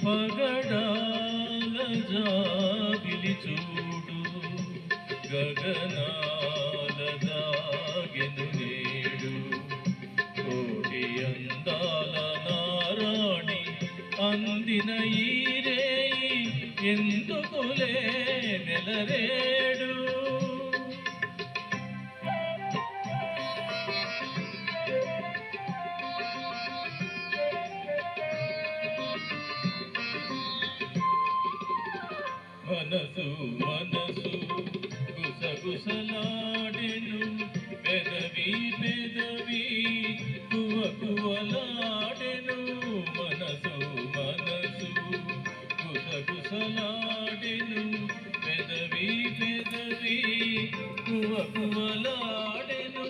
పగడాల జాబిలి చూడు గగనాల దాగెను నేడు కోటి అందాల నారాణి అందిన ఈరే ఎందుకులే నెలరేడు మనసు మనసు గుసగుసలాడెను పెదవి పెదవి కువకువలాడెను మనసు మనసు గుసగుసలాడెను పెదవి పెదవి కువకువలాడెను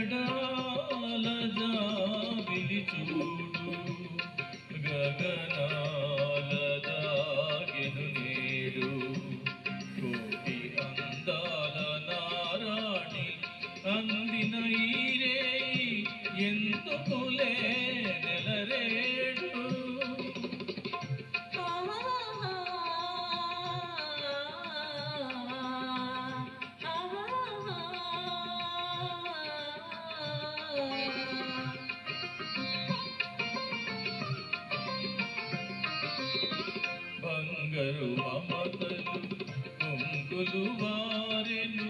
పగడాల జాబిలి చూడు గగనాల దాగెను నేడు కోటి అందాల నారాణి అందిన ఈరే ఎందుకులే నెలరేడు బంగారు మమతలు కొంగులు వారెను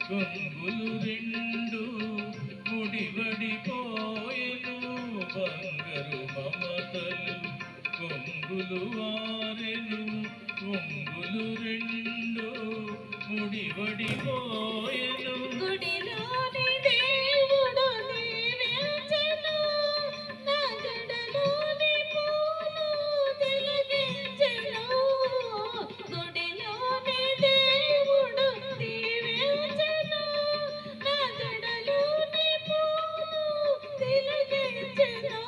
కొంగులు రెండు ముడివడిపోయెను బంగారు మమతలు కొంగులు వారెను కొంగులు రెండు ముడివడిపోయెను గుడిలోని దేవుడు దీవించెను నా జడలోని పూలు తిలకించెను గుడిలోని దేవుడు దీవించెను నా జడలోని పూలు తిలకించెను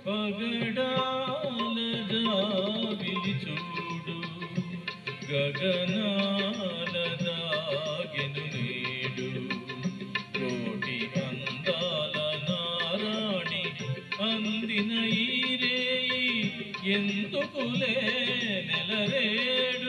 పగడాల జాబిలి చూడు గగనాల దాగెను నేడు కోటి అందాల నారాణి అందిన ఈరే ఎందుకులే నెలరేడు